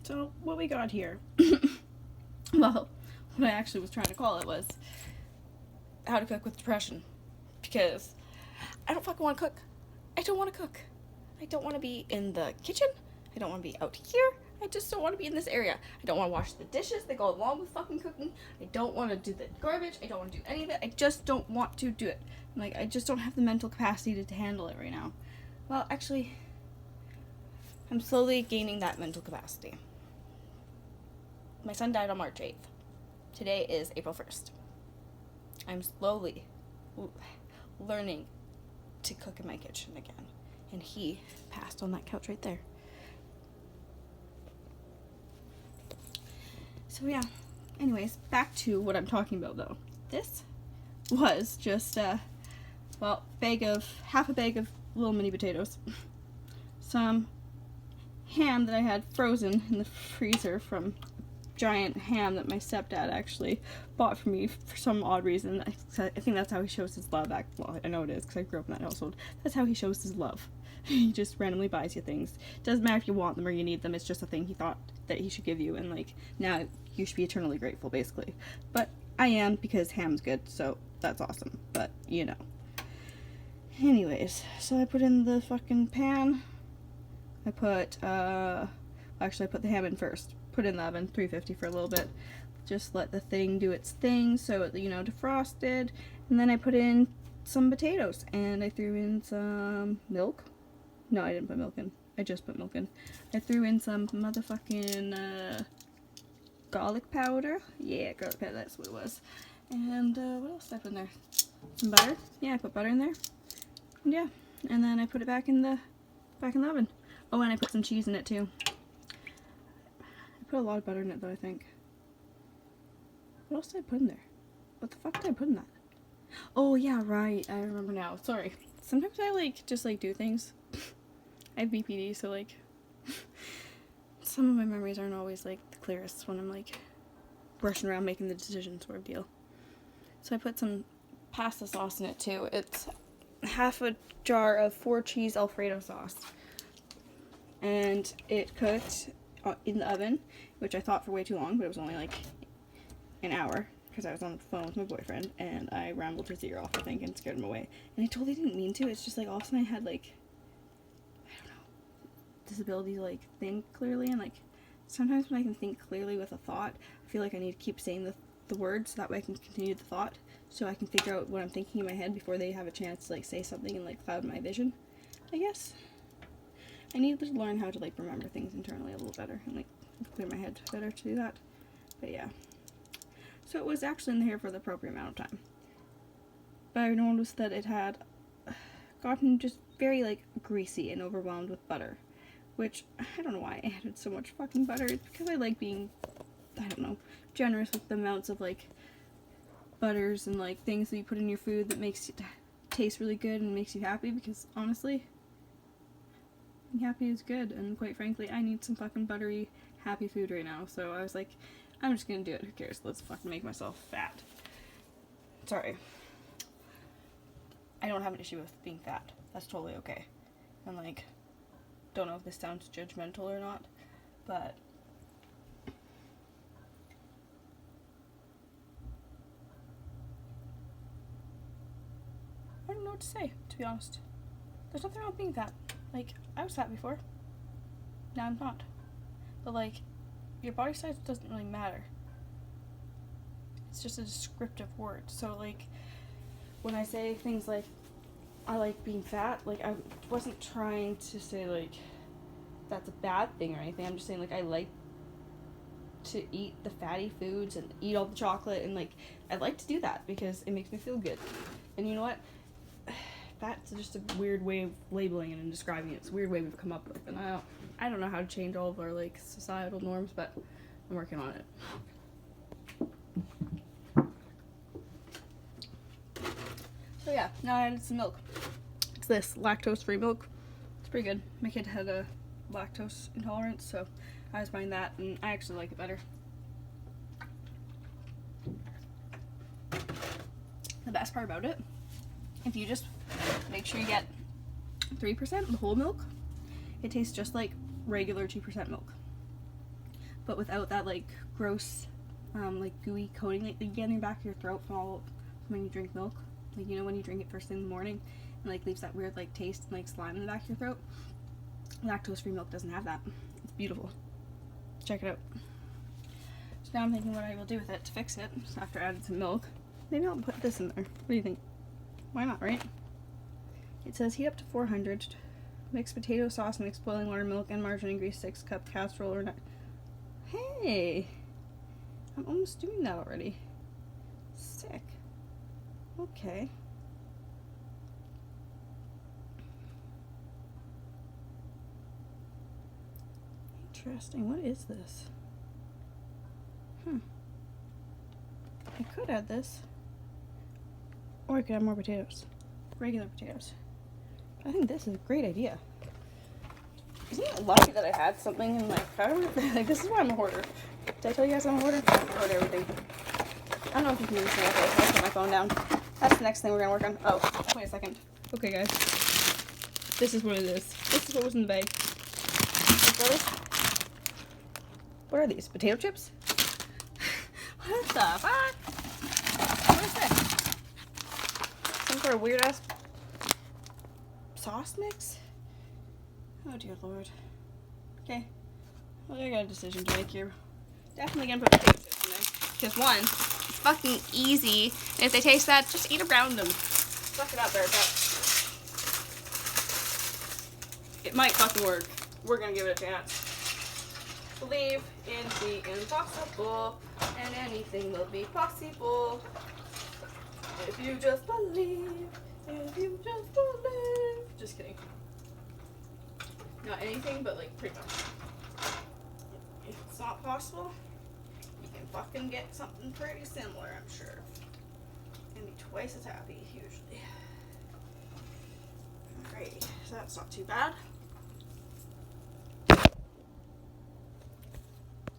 So what we got here, well, what I actually was trying to call it was how to cook with depression, because I don't fucking want to cook. I don't want to cook. I don't want to be in the kitchen. I don't want to be out here. I just don't want to be in this area. I don't want to wash the dishes that go along with fucking cooking. I don't want to do the garbage. I don't want to do any of it. I just don't want to do it. Like, I just don't have the mental capacity to handle it right now. Well, actually, I'm slowly gaining that mental capacity. My son died on March 8th. Today is April 1st. I'm slowly learning to cook in my kitchen again. And he passed on that couch right there. So yeah, anyways, back to what I'm talking about though. This was just half a bag of little mini potatoes, some ham that I had frozen in the freezer from giant ham that my stepdad actually bought for me for some odd reason. I think that's how he shows his love. Well, I know it is because I grew up in that household. That's how he shows his love. He just randomly buys you things. Doesn't matter if you want them or you need them. It's just a thing he thought that he should give you, and like now you should be eternally grateful, basically. But I am, because ham's good, so that's awesome. But you know. Anyways, so I put in the fucking pan. I put actually I put the ham in first. Put it in the oven, 350 for a little bit. Just let the thing do its thing so it, you know, defrosted. And then I put in some potatoes and I threw in some milk. No, I didn't put milk in. I just put milk in. I threw in some motherfucking garlic powder. Yeah, garlic powder, that's what it was. And what else did I put in there? Some butter. Yeah, I put butter in there. And yeah, and then I put it back in the oven. Oh, and I put some cheese in it too. I put a lot of butter in it though, I think. What else did I put in there? What the fuck did I put in that? Oh yeah, right. I remember now. Sorry. Sometimes I just do things. I have BPD, so some of my memories aren't always the clearest when I'm rushing around making the decision sort of deal. So I put some pasta sauce in it too. It's half a jar of 4-cheese Alfredo sauce. And it cooked in the oven, which I thought for way too long, but it was only an hour because I was on the phone with my boyfriend and I rambled his ear off, I think, and scared him away. And I totally didn't mean to. It's just all of a sudden I had I don't know, this ability to think clearly, and sometimes when I can think clearly with a thought, I feel like I need to keep saying the words so that way I can continue the thought, so I can figure out what I'm thinking in my head before they have a chance to say something and cloud my vision, I guess. I need to learn how to remember things internally a little better and clear my head better to do that. But yeah. So it was actually in here for the appropriate amount of time. But I noticed that it had gotten just very greasy and overwhelmed with butter. Which, I don't know why I added so much fucking butter. It's because I like being, I don't know, generous with the amounts of butters and things that you put in your food that makes it taste really good and makes you happy, because honestly, being happy is good, and quite frankly, I need some fucking buttery, happy food right now. So I was I'm just gonna do it. Who cares? Let's fucking make myself fat. Sorry. I don't have an issue with being fat. That's totally okay. And don't know if this sounds judgmental or not, but I don't know what to say, to be honest. There's nothing wrong with being fat. I was fat before. Now I'm not. But your body size doesn't really matter. It's just a descriptive word. So when I say things I like being fat, I wasn't trying to say that's a bad thing or anything. I'm just saying I like to eat the fatty foods and eat all the chocolate, and I like to do that because it makes me feel good. And you know what? That's just a weird way of labeling it and describing it. It's a weird way we've come up with, and I don't know how to change all of our societal norms, but I'm working on it. So yeah, now I added some milk. It's this lactose-free milk. It's pretty good. My kid had a lactose intolerance, so I was buying that, and I actually like it better. The best part about it, if you just make sure you get 3% of the whole milk, it tastes just like regular 2% milk. but without that like gross, like gooey coating that you get in the back of your throat from when you drink milk. Like, you know, when you drink it first thing in the morning and like leaves that weird like taste and like slime in the back of your throat. Lactose-free milk doesn't have that. It's beautiful. Check it out. So now I'm thinking what I will do with it to fix it after adding some milk. Maybe I'll put this in there. What do you think? Why not, right? It says heat up to 400. Mix potato sauce, mix boiling water, milk, and margarine, grease 6 cup casserole or not. Hey! I'm almost doing that already. Sick. Okay. Interesting. What is this? I could add this. Or I could add more potatoes. Regular potatoes. I think this is a great idea. Isn't it lucky that I had something in my car? Like, this is why I'm a hoarder. Did I tell you guys I'm a hoarder? I hoard everything. I don't know if you can use it. Okay, I'll put my phone down. That's the next thing we're gonna work on. Oh, wait a second. Okay, guys. This is what it is. This is what was in the bag. What are these? Potato chips? What the fuck? What is this? Some sort of weird ass sauce mix? Oh dear lord. Okay. Well, I got a decision to make here. Definitely gonna put potato chips in there. Because one, it's fucking easy. And if they taste bad, just eat around them. Suck it out there, but it might fucking work. We're gonna give it a chance. Believe in the impossible, and anything will be possible. If you just believe, if you just believe. Just kidding. Not anything, but like pretty much. If it's not possible, you can fucking get something pretty similar, I'm sure. And be twice as happy, usually. Alrighty, so that's not too bad.